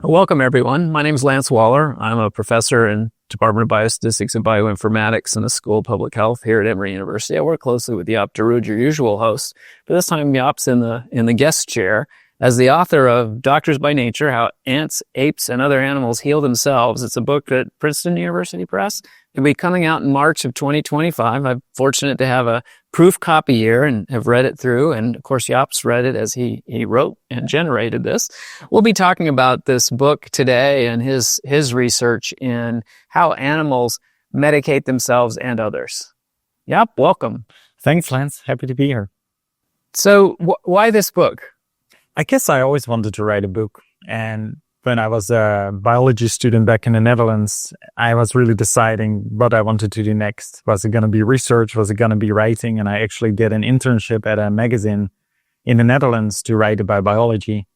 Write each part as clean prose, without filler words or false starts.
Welcome, everyone. My name is Lance Waller. I'm a professor in Department of Biostatistics and Bioinformatics in the School of Public Health here at Emory University. I work closely with Jaap de Roode, your usual host, but this time Jaap's in the guest chair as the author of Doctors by Nature: How Ants, Apes, and Other Animals Heal Themselves. It's a book at Princeton University Press. It'll be coming out in March of 2025. I'm fortunate to have a proof copy here and have read it through. And of course, Jaap's read it as he wrote and generated this. We'll be talking about this book today and his research in how animals medicate themselves and others. Jaap, welcome. Thanks, Lance. Happy to be here. So why this book? I guess I always wanted to write a book. And when I was a biology student back in the Netherlands, I was really deciding what I wanted to do next. Was it going to be research? Was it going to be writing? And I actually did an internship at a magazine in the Netherlands to write about biology.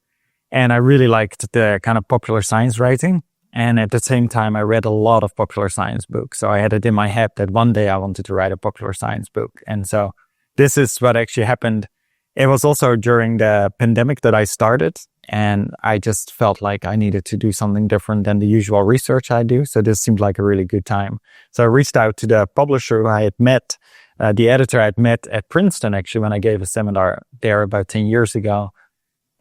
And I really liked the kind of popular science writing. And at the same time, I read a lot of popular science books. So I had it in my head that one day I wanted to write a popular science book. And so this is what actually happened. It was also during the pandemic that I started, and I just felt like I needed to do something different than the usual research I do. So this seemed like a really good time. So I reached out to the publisher who I had met, the editor I had met at Princeton, actually, when I gave a seminar there about 10 years ago,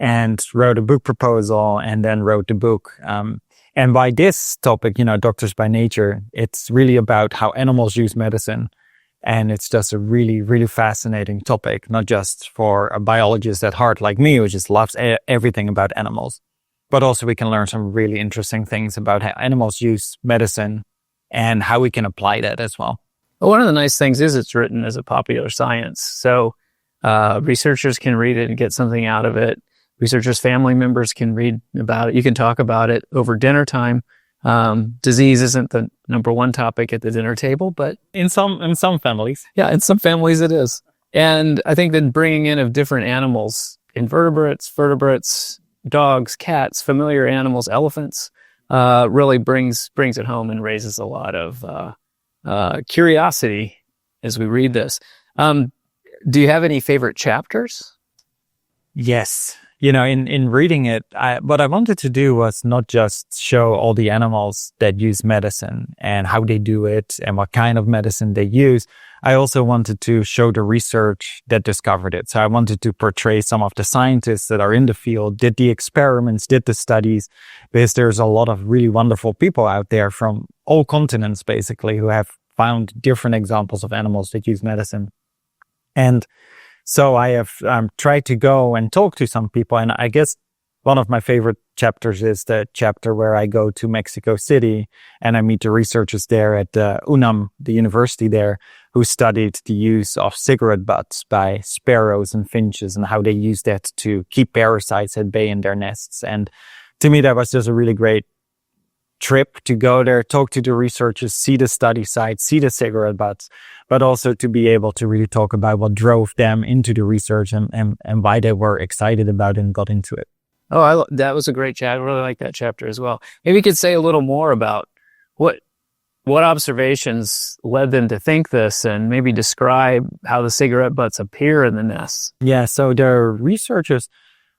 and wrote a book proposal and then wrote the book. And by this topic, Doctors by Nature, it's really about how animals use medicine. And it's just a really, really fascinating topic, not just for a biologist at heart like me, who just loves everything about animals, but also we can learn some really interesting things about how animals use medicine and how we can apply that as well. Well, one of the nice things is it's written as a popular science. So researchers can read it and get something out of it. Researchers' family members can read about it. You can talk about it over dinner time. Disease isn't the number one topic at the dinner table, but in some families. Yeah, in some families it is. And I think that bringing in of different animals, invertebrates, vertebrates, dogs, cats, familiar animals, elephants, really brings it home and raises a lot of curiosity as we read this. Do you have any favorite chapters? Yes. In reading it, what I wanted to do was not just show all the animals that use medicine and how they do it and what kind of medicine they use. I also wanted to show the research that discovered it. So I wanted to portray some of the scientists that are in the field, did the experiments, did the studies, because there's a lot of really wonderful people out there from all continents, basically, who have found different examples of animals that use medicine. And so I have tried to go and talk to some people, and I guess one of my favorite chapters is the chapter where I go to Mexico City and I meet the researchers there at UNAM, the university there, who studied the use of cigarette butts by sparrows and finches and how they use that to keep parasites at bay in their nests. And to me, that was just a really great trip to go there, talk to the researchers, see the study sites, see the cigarette butts, but also to be able to really talk about what drove them into the research and why they were excited about it and got into it. Oh, that was a great chat. I really like that chapter as well. Maybe you could say a little more about what observations led them to think this, and maybe describe how the cigarette butts appear in the nests. Yeah, so the researchers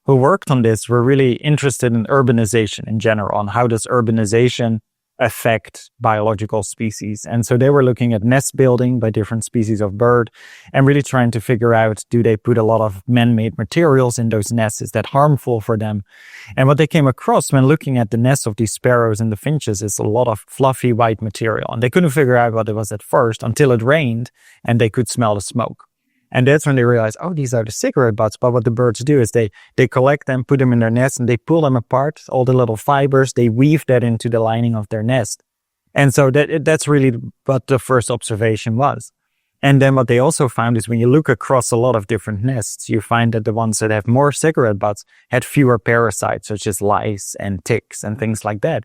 who worked on this were really interested in urbanization in general, on how does urbanization affect biological species. And so they were looking at nest building by different species of bird and really trying to figure out, do they put a lot of man-made materials in those nests? Is that harmful for them? And what they came across when looking at the nests of these sparrows and the finches is a lot of fluffy white material. And they couldn't figure out what it was at first until it rained and they could smell the smoke. And that's when they realized, oh, these are the cigarette butts. But what the birds do is they collect them, put them in their nest, and they pull them apart, all the little fibers, they weave that into the lining of their nest. And so that's really what the first observation was. And then what they also found is when you look across a lot of different nests, you find that the ones that have more cigarette butts had fewer parasites, such as lice and ticks and things like that.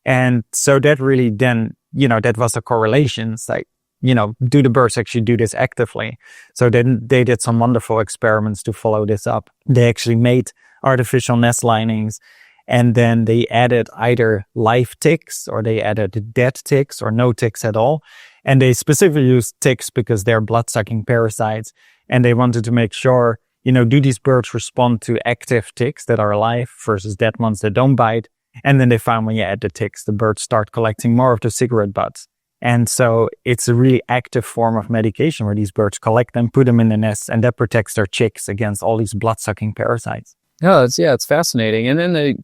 And so that really then, that was a correlation. It's like, do the birds actually do this actively? So then they did some wonderful experiments to follow this up. They actually made artificial nest linings, and then they added either live ticks or they added dead ticks or no ticks at all. And they specifically used ticks because they're blood-sucking parasites. And they wanted to make sure, do these birds respond to active ticks that are alive versus dead ones that don't bite? And then they found when you add the ticks, the birds start collecting more of the cigarette butts. And so it's a really active form of medication where these birds collect them, put them in the nest, and that protects their chicks against all these blood-sucking parasites. Oh, it's fascinating. And then they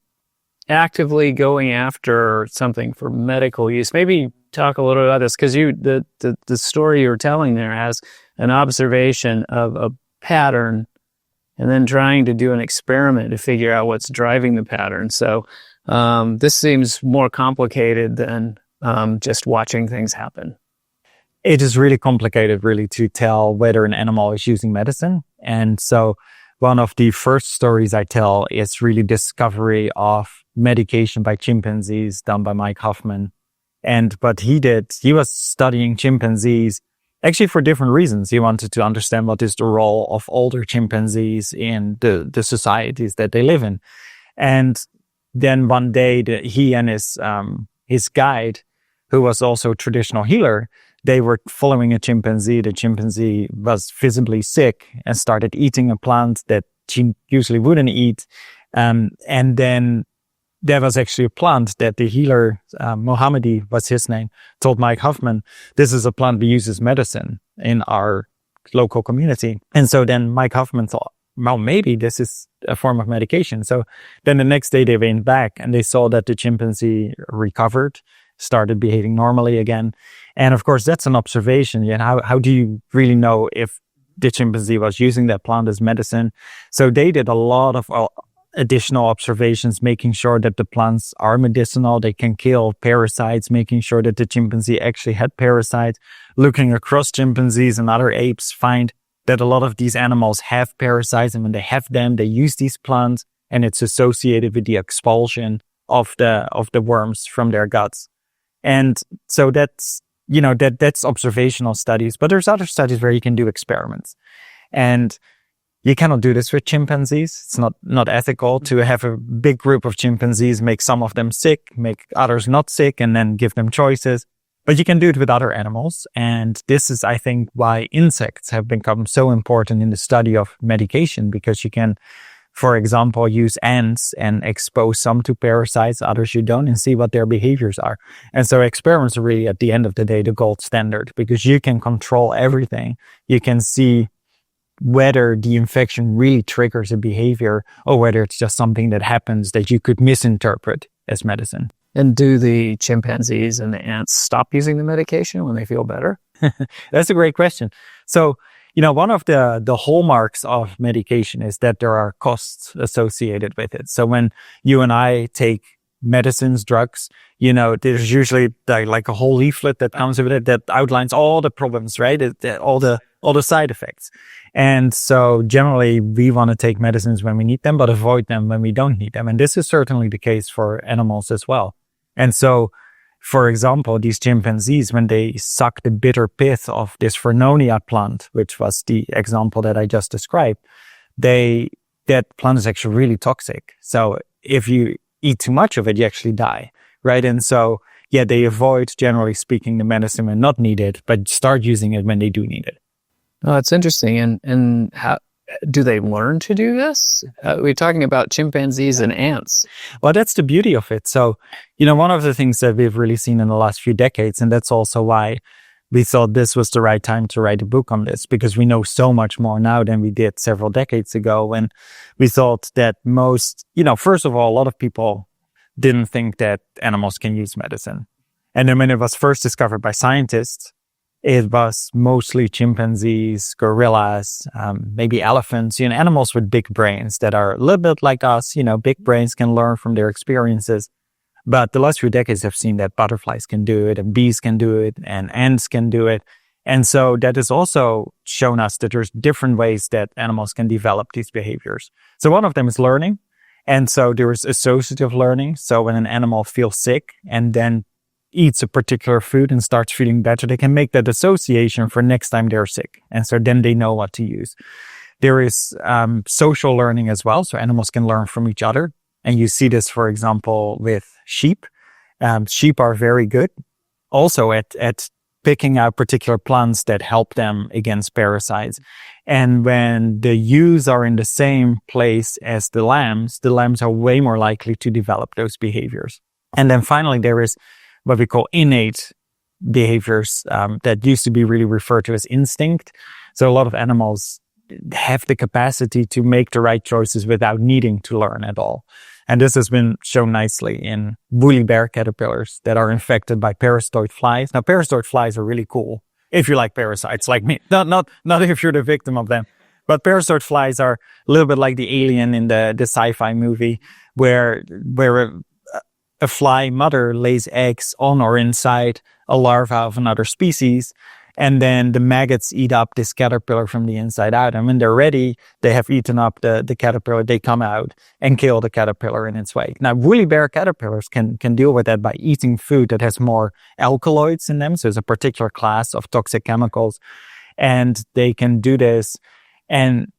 actively going after something for medical use. Maybe talk a little about this, because the story you're telling there has an observation of a pattern and then trying to do an experiment to figure out what's driving the pattern. So this seems more complicated than just watching things happen. It is really complicated, really, to tell whether an animal is using medicine. And so one of the first stories I tell is really discovery of medication by chimpanzees done by Mike Hoffman. And what he was studying chimpanzees actually for different reasons. He wanted to understand what is the role of older chimpanzees in the societies that they live in. And then one day he and his guide, who was also a traditional healer, they were following a chimpanzee. The chimpanzee was visibly sick and started eating a plant that she usually wouldn't eat. And then there was actually a plant that the healer, Mohammedi was his name, told Mike Hoffman, this is a plant we use as medicine in our local community. And so then Mike Hoffman thought, well, maybe this is a form of medication. So then the next day they went back and they saw that the chimpanzee recovered, started behaving normally again. And of course, that's an observation. And how do you really know if the chimpanzee was using that plant as medicine? So they did a lot of additional observations, making sure that the plants are medicinal, they can kill parasites, making sure that the chimpanzee actually had parasites, looking across chimpanzees and other apes, find that a lot of these animals have parasites, and when they have them, they use these plants, and it's associated with the expulsion of the worms from their guts. And so that's observational studies, but there's other studies where you can do experiments. And you cannot do this with chimpanzees. It's not ethical to have a big group of chimpanzees, make some of them sick, make others not sick, and then give them choices. But you can do it with other animals. And this is, I think, why insects have become so important in the study of medication, because you can, for example, use ants and expose some to parasites, others you don't, and see what their behaviors are. And so experiments are really, at the end of the day, the gold standard, because you can control everything. You can see whether the infection really triggers a behavior or whether it's just something that happens that you could misinterpret as medicine. And do the chimpanzees and the ants stop using the medication when they feel better? That's a great question. So, one of the hallmarks of medication is that there are costs associated with it. So when you and I take medicines, drugs, there's usually like a whole leaflet that comes with it that outlines all the problems, right? All the side effects. And so generally we want to take medicines when we need them, but avoid them when we don't need them. And this is certainly the case for animals as well. And so, for example, these chimpanzees, when they suck the bitter pith of this Vernonia plant, which was the example that I just described, that plant is actually really toxic. So if you eat too much of it, you actually die, right? And so, they avoid, generally speaking, the medicine when not needed, but start using it when they do need it. Oh, it's interesting. And how do they learn to do this? We're talking about chimpanzees and ants. Well, that's the beauty of it. So, one of the things that we've really seen in the last few decades, and that's also why we thought this was the right time to write a book on this, because we know so much more now than we did several decades ago, when we thought that first of all, a lot of people didn't think that animals can use medicine. And then when it was first discovered by scientists, it was mostly chimpanzees, gorillas, maybe elephants, animals with big brains that are a little bit like us. Big brains can learn from their experiences. But the last few decades have seen that butterflies can do it, and bees can do it, and ants can do it. And so that has also shown us that there's different ways that animals can develop these behaviors. So one of them is learning. And so there is associative learning. So when an animal feels sick and then eats a particular food and starts feeling better, they can make that association for next time they're sick. And so then they know what to use. There is social learning as well. So animals can learn from each other. And you see this, for example, with sheep. Sheep are very good also at picking out particular plants that help them against parasites. And when the ewes are in the same place as the lambs are way more likely to develop those behaviors. And then finally, there is what we call innate behaviors that used to be really referred to as instinct. So a lot of animals have the capacity to make the right choices without needing to learn at all. And this has been shown nicely in woolly bear caterpillars that are infected by parasitoid flies. Now, parasitoid flies are really cool if you like parasites like me, not if you're the victim of them. But parasitoid flies are a little bit like the alien in the sci-fi movie where a fly mother lays eggs on or inside a larva of another species. And then the maggots eat up this caterpillar from the inside out. And when they're ready, they have eaten up the caterpillar. They come out and kill the caterpillar in its wake. Now, woolly bear caterpillars can deal with that by eating food that has more alkaloids in them. So it's a particular class of toxic chemicals. And they can do this. And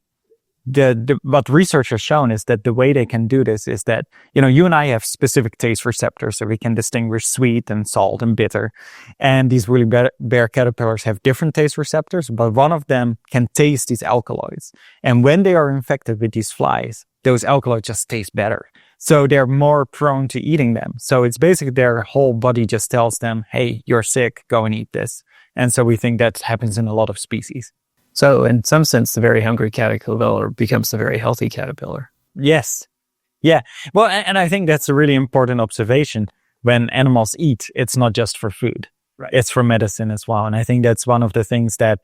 what research has shown is that the way they can do this is that, you and I have specific taste receptors, so we can distinguish sweet and salt and bitter. And these woolly bear caterpillars have different taste receptors, but one of them can taste these alkaloids. And when they are infected with these flies, those alkaloids just taste better. So they're more prone to eating them. So it's basically their whole body just tells them, hey, you're sick, go and eat this. And so we think that happens in a lot of species. So in some sense, the very hungry caterpillar becomes the very healthy caterpillar. Yes. Yeah. Well, and I think that's a really important observation. When animals eat, it's not just for food. Right. It's for medicine as well. And I think that's one of the things that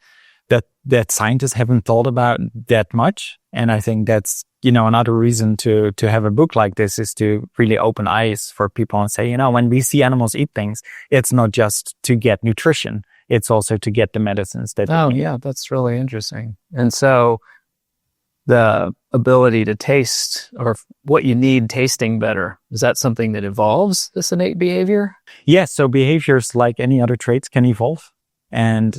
scientists haven't thought about that much. And I think that's, another reason to have a book like this is to really open eyes for people and say, when we see animals eat things, it's not just to get nutrition. It's also to get the medicines that. Oh, yeah, that's really interesting. And so the ability to taste, or what you need tasting better, is that something that evolves, this innate behavior? Yes. So behaviors, like any other traits, can evolve. And,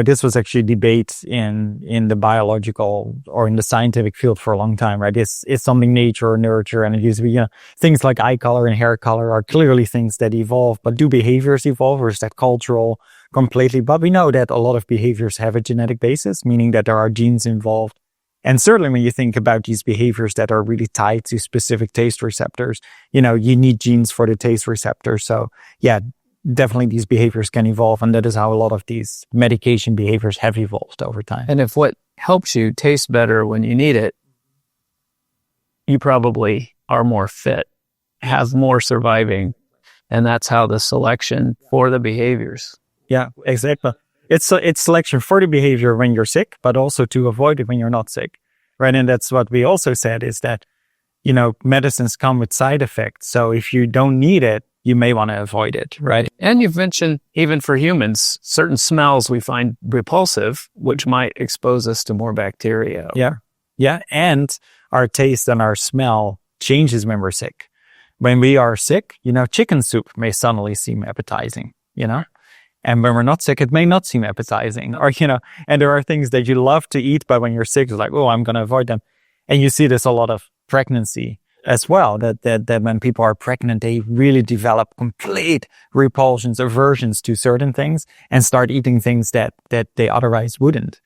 this was actually a debate in the biological or in the scientific field for a long time, right? Is something nature or nurture? And it used to be, things like eye color and hair color are clearly things that evolve, but do behaviors evolve, or is that cultural completely? But we know that a lot of behaviors have a genetic basis, meaning that there are genes involved. And certainly when you think about these behaviors that are really tied to specific taste receptors, you need genes for the taste receptors. So yeah, definitely these behaviors can evolve. And that is how a lot of these medication behaviors have evolved over time. And if what helps you taste better when you need it, you probably are more fit, have more surviving. And that's how the selection for the behaviors. Yeah, exactly. It's selection for the behavior when you're sick, but also to avoid it when you're not sick, right? And that's what we also said is that, medicines come with side effects. So if you don't need it, you may want to avoid it, right? And you've mentioned, even for humans, certain smells we find repulsive, which might expose us to more bacteria. Yeah. And our taste and our smell changes when we're sick. When we are sick, chicken soup may suddenly seem appetizing, And when we're not sick, it may not seem appetizing. Or, and there are things that you love to eat, but when you're sick, it's like, oh, I'm going to avoid them. And you see this a lot of pregnancy as well, that when people are pregnant, they really develop complete repulsions, aversions to certain things and start eating things that they otherwise wouldn't,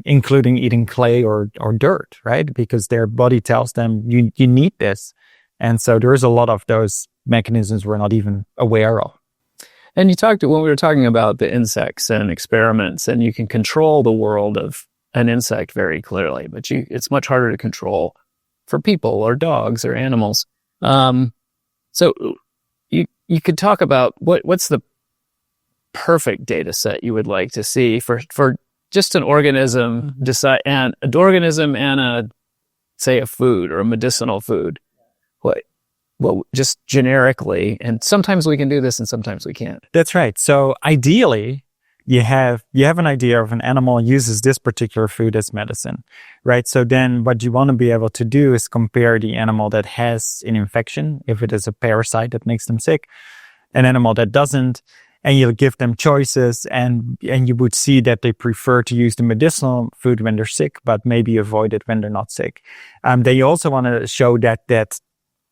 including eating clay or dirt, right? Because their body tells them you need this. And so there's a lot of those mechanisms we're not even aware of. And when we were talking about the insects and experiments, and you can control the world of an insect very clearly, but it's much harder to control for people or dogs or animals. So you could talk about what's the perfect data set you would like to see for just an organism, an organism and say a food or a medicinal food. What just generically, and sometimes we can do this and sometimes we can't. That's right. So ideally, you have an idea of an animal uses this particular food as medicine, right? So then what you want to be able to do is compare the animal that has an infection, if it is a parasite that makes them sick, an animal that doesn't, and you'll give them choices, and you would see that they prefer to use the medicinal food when they're sick, but maybe avoid it when they're not sick. Then you also want to show that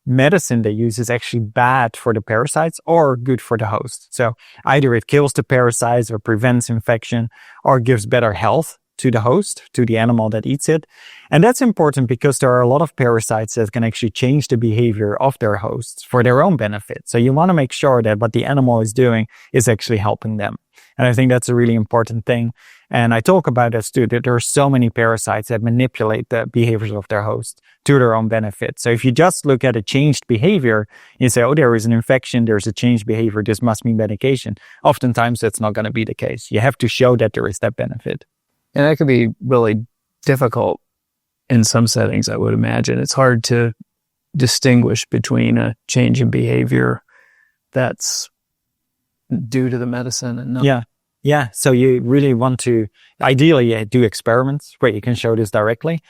medicine they use is actually bad for the parasites or good for the host. So either it kills the parasites or prevents infection or gives better health to the host, to the animal that eats it. And that's important because there are a lot of parasites that can actually change the behavior of their hosts for their own benefit. So you want to make sure that what the animal is doing is actually helping them. And I think that's a really important thing. And I talk about this too, that there are so many parasites that manipulate the behaviors of their host to their own benefit. So if you just look at a changed behavior, you say, oh, there is an infection, there's a changed behavior, this must be medication. Oftentimes that's not going to be the case. You have to show that there is that benefit. And that could be really difficult in some settings, I would imagine. It's hard to distinguish between a change in behavior that's due to the medicine and not. Yeah. So you really want to, ideally, do experiments where you can show this directly.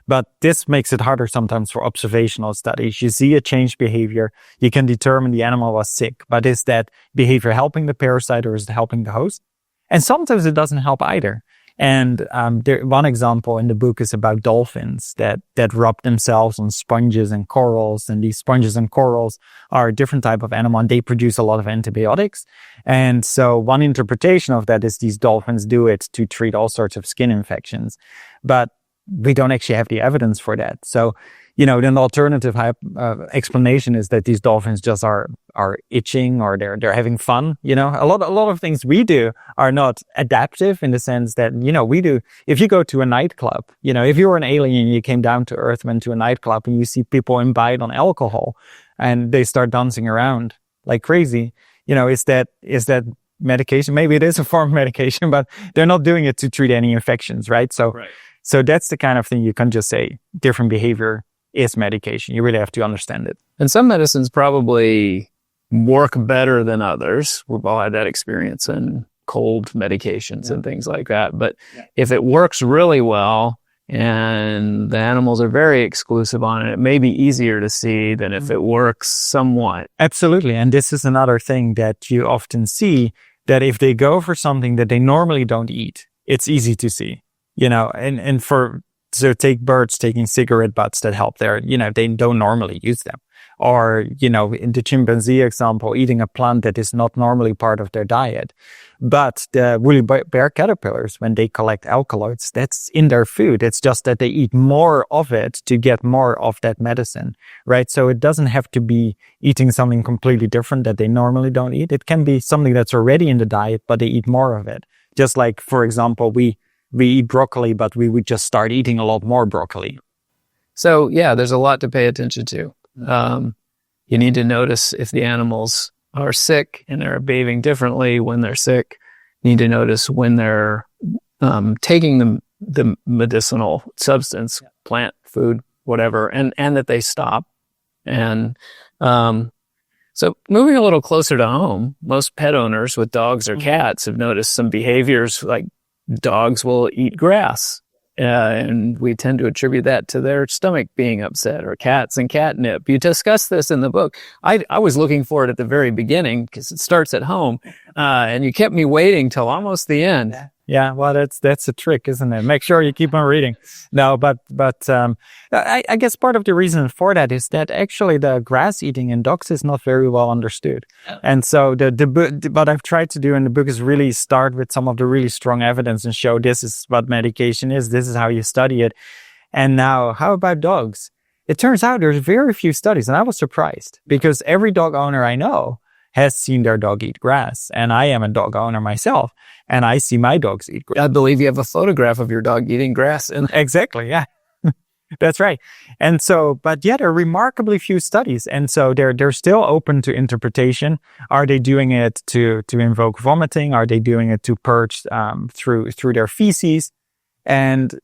But this makes it harder sometimes for observational studies. You see a changed behavior, you can determine the animal was sick, but is that behavior helping the parasite or is it helping the host? And sometimes it doesn't help either. And one example in the book is about dolphins that rub themselves on sponges and corals. And these sponges and corals are a different type of animal and they produce a lot of antibiotics. And so one interpretation of that is these dolphins do it to treat all sorts of skin infections. But we don't actually have the evidence for that. So, then the alternative explanation is that these dolphins just are itching or they're having fun. A lot of things we do are not adaptive in the sense that, we do. If you go to a nightclub, if you were an alien, you came down to Earth, went to a nightclub and you see people imbibe on alcohol and they start dancing around like crazy, is that medication? Maybe it is a form of medication, but they're not doing it to treat any infections, right? So that's the kind of thing you can just say different behavior is medication. You really have to understand it. And some medicines probably work better than others. We've all had that experience in cold medications and things like that. But if it works really well and the animals are very exclusive on it, it may be easier to see than if it works somewhat. Absolutely. And this is another thing that you often see, that if they go for something that they normally don't eat, it's easy to see. So take birds taking cigarette butts that help there, they don't normally use them. Or, in the chimpanzee example, eating a plant that is not normally part of their diet. But the woolly bear caterpillars, when they collect alkaloids, that's in their food. It's just that they eat more of it to get more of that medicine, right? So it doesn't have to be eating something completely different that they normally don't eat. It can be something that's already in the diet, but they eat more of it. Just like, for example, we eat broccoli, but we would just start eating a lot more broccoli. So there's a lot to pay attention to. You need to notice if the animals are sick and they're behaving differently when they're sick. You need to notice when they're taking the medicinal substance, plant, food, whatever, and that they stop. And so moving a little closer to home, most pet owners with dogs or cats have noticed some behaviors like dogs will eat grass, and we tend to attribute that to their stomach being upset, or cats and catnip. You discuss this in the book. I was looking for it at the very beginning because it starts at home, and you kept me waiting till almost the end. Yeah, well, that's a trick, isn't it? Make sure you keep on reading. No, but I guess part of the reason for that is that actually the grass eating in dogs is not very well understood. And so what I've tried to do in the book is really start with some of the really strong evidence and show this is what medication is. This is how you study it. And now, how about dogs? It turns out there's very few studies, and I was surprised because every dog owner I know has seen their dog eat grass. And I am a dog owner myself, and I see my dogs eat grass. I believe you have a photograph of your dog eating grass. Exactly, yeah. That's right. And so, but there are remarkably few studies. And so they're still open to interpretation. Are they doing it to invoke vomiting? Are they doing it to purge through their feces? And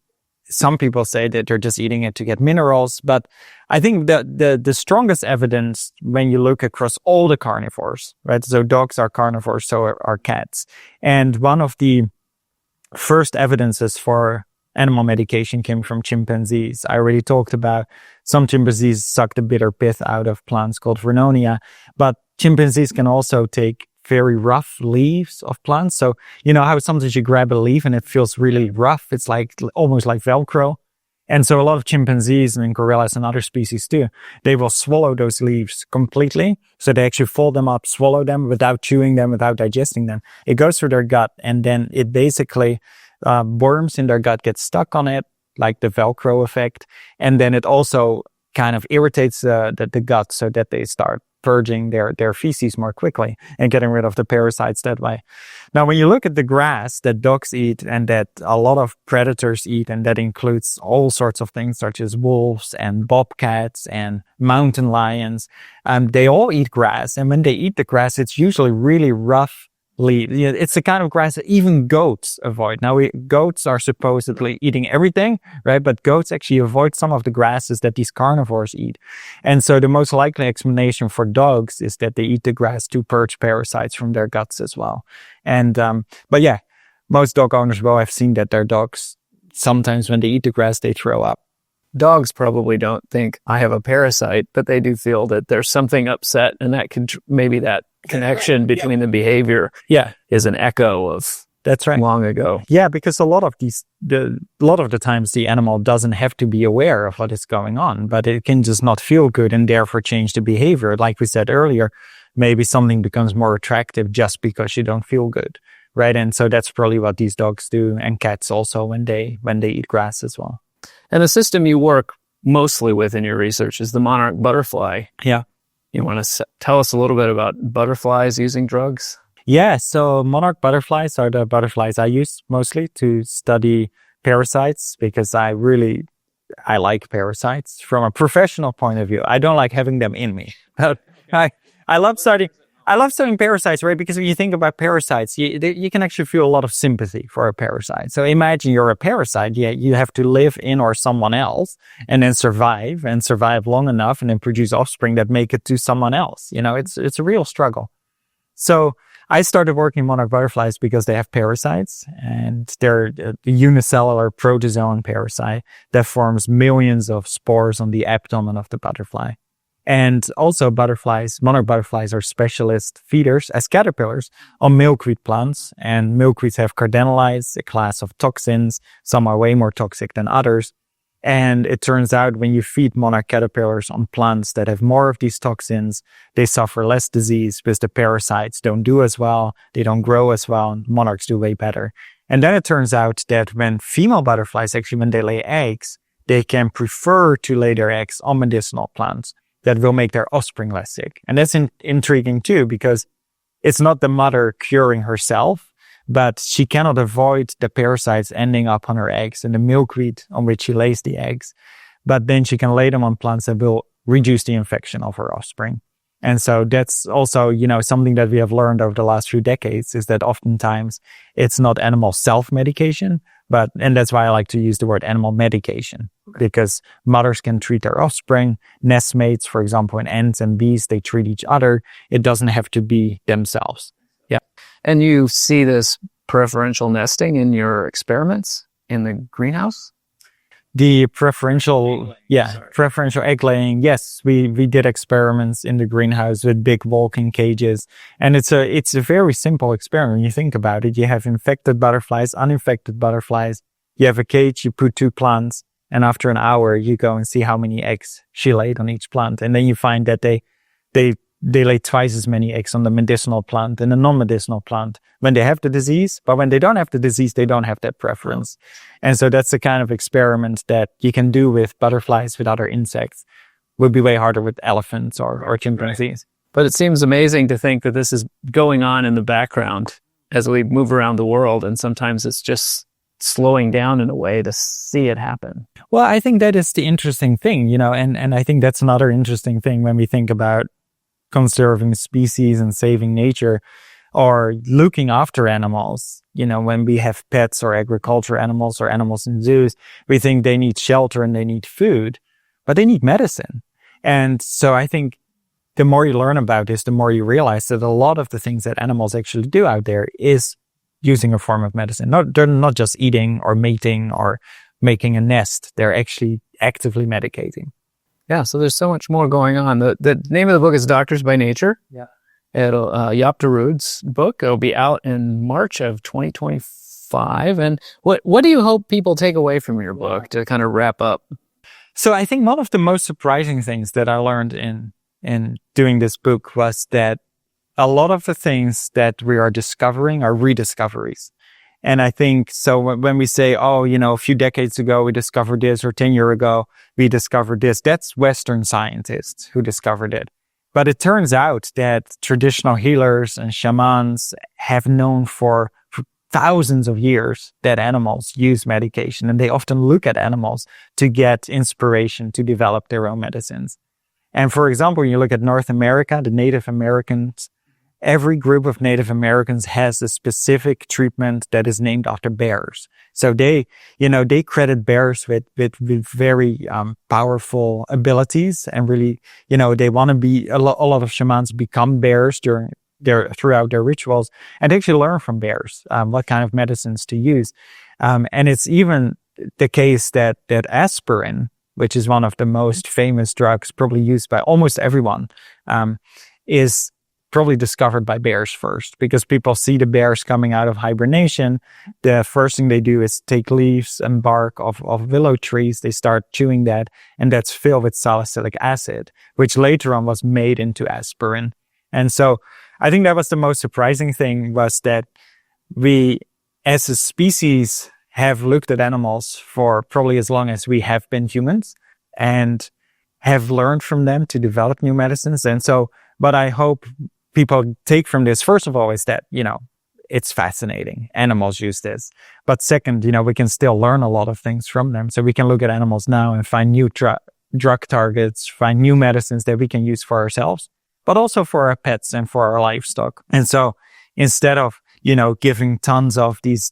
some people say that they're just eating it to get minerals. But I think the strongest evidence when you look across all the carnivores, right? So dogs are carnivores, so are cats. And one of the first evidences for animal medication came from chimpanzees. I already talked about some chimpanzees suck the bitter pith out of plants called Vernonia, but chimpanzees can also take very rough leaves of plants. So you know how sometimes you grab a leaf and it feels really rough. It's like almost like Velcro. And so a lot of chimpanzees and gorillas and other species too, they will swallow those leaves completely. So they actually fold them up, swallow them without chewing them, without digesting them. It goes through their gut, and then it basically, worms in their gut get stuck on it, like the Velcro effect. And then it also kind of irritates the gut so that they start purging their feces more quickly and getting rid of the parasites that way. Now, when you look at the grass that dogs eat and that a lot of predators eat, and that includes all sorts of things such as wolves and bobcats and mountain lions, they all eat grass. And when they eat the grass, it's usually really rough. It's the kind of grass that even goats avoid. Now, goats are supposedly eating everything, right? But goats actually avoid some of the grasses that these carnivores eat. And so the most likely explanation for dogs is that they eat the grass to purge parasites from their guts as well. And, but yeah, most dog owners will have seen that their dogs, sometimes when they eat the grass, they throw up. Dogs probably don't think I have a parasite, but they do feel that there's something upset, and that could maybe that connection between the behavior is an echo of that's right long ago. Yeah, because a lot of the times the animal doesn't have to be aware of what is going on, but it can just not feel good and therefore change the behavior. Like we said earlier, maybe something becomes more attractive just because you don't feel good, right? And so that's probably what these dogs do, and cats also when they eat grass as well. And the system you work mostly with in your research is the monarch butterfly. Yeah. You want to tell us a little bit about butterflies using drugs? Yeah, so monarch butterflies are the butterflies I use mostly to study parasites, because I like parasites from a professional point of view. I don't like having them in me. But I love studying parasites, right? Because when you think about parasites, you can actually feel a lot of sympathy for a parasite. So imagine you're a parasite. Yeah, you have to live in or someone else and then survive long enough and then produce offspring that make it to someone else. You know, it's a real struggle. So I started working monarch butterflies because they have parasites, and they're a unicellular protozoan parasite that forms millions of spores on the abdomen of the butterfly. And also monarch butterflies are specialist feeders as caterpillars on milkweed plants. And milkweeds have cardenalides, a class of toxins. Some are way more toxic than others. And it turns out when you feed monarch caterpillars on plants that have more of these toxins, they suffer less disease because the parasites don't do as well. They don't grow as well. And monarchs do way better. And then it turns out that when female butterflies, actually when they lay eggs, they can prefer to lay their eggs on medicinal plants that will make their offspring less sick. And that's intriguing too, because it's not the mother curing herself, but she cannot avoid the parasites ending up on her eggs and the milkweed on which she lays the eggs. But then she can lay them on plants that will reduce the infection of her offspring. And so that's also, something that we have learned over the last few decades, is that oftentimes it's not animal self-medication, and that's why I like to use the word animal medication, because mothers can treat their offspring, nestmates, for example, in ants and bees, they treat each other. It doesn't have to be themselves. Yeah. And you see this preferential nesting in your experiments in the greenhouse? The preferential egg laying. Yes, we did experiments in the greenhouse with big walking cages. And it's a very simple experiment. When you think about it, you have infected butterflies, uninfected butterflies. You have a cage, you put 2 plants, and after an hour, you go and see how many eggs she laid on each plant. And then you find that they lay twice as many eggs on the medicinal plant and the non-medicinal plant when they have the disease. But when they don't have the disease, they don't have that preference. And so that's the kind of experiment that you can do with butterflies, with other insects. Would be way harder with elephants or chimpanzees. But it seems amazing to think that this is going on in the background as we move around the world. And sometimes it's just slowing down in a way to see it happen. Well, I think that is the interesting thing, and I think that's another interesting thing when we think about conserving species and saving nature or looking after animals. When we have pets or agriculture animals or animals in zoos, we think they need shelter and they need food, but they need medicine. And so I think the more you learn about this, the more you realize that a lot of the things that animals actually do out there is using a form of medicine. They're not just eating or mating or making a nest. They're actually actively medicating. Yeah, so there's so much more going on. The name of the book is Doctors by Nature. Yeah. Jaap de Roode's book. It'll be out in March of 2024. 5. And what do you hope people take away from your book to kind of wrap up? So I think one of the most surprising things that I learned in doing this book was that a lot of the things that we are discovering are rediscoveries. And I think so when we say, oh, a few decades ago we discovered this, or 10 years ago we discovered this, that's Western scientists who discovered it. But it turns out that traditional healers and shamans have known for thousands of years that animals use medication, and they often look at animals to get inspiration to develop their own medicines. And for example, when you look at North America, the Native Americans, every group of Native Americans has a specific treatment that is named after bears. So they credit bears with very powerful abilities, and really, they want to be a lot of shamans become bears throughout their rituals, and actually learn from bears what kind of medicines to use. And it's even the case that aspirin, which is one of the most famous drugs probably used by almost everyone, is probably discovered by bears first, because people see the bears coming out of hibernation. The first thing they do is take leaves and bark of willow trees. They start chewing that, and that's filled with salicylic acid, which later on was made into aspirin. And so I think that was the most surprising thing, was that we as a species have looked at animals for probably as long as we have been humans, and have learned from them to develop new medicines. And so, but I hope people take from this, first of all, is that, it's fascinating. Animals use this. But second, we can still learn a lot of things from them. So we can look at animals now and find new drug targets, find new medicines that we can use for ourselves, but also for our pets and for our livestock. And so instead of, giving tons of these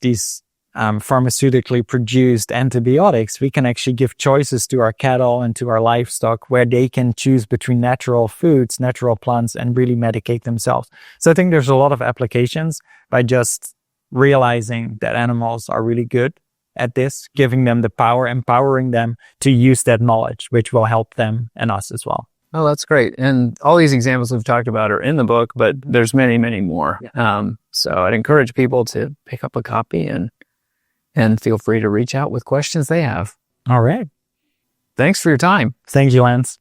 pharmaceutically produced antibiotics, we can actually give choices to our cattle and to our livestock where they can choose between natural foods, natural plants, and really medicate themselves. So I think there's a lot of applications by just realizing that animals are really good at this, giving them the power, empowering them to use that knowledge, which will help them and us as well. Oh, that's great. And all these examples we've talked about are in the book, but there's many, many more. Yeah. So I'd encourage people to pick up a copy and feel free to reach out with questions they have. All right. Thanks for your time. Thank you, Lance.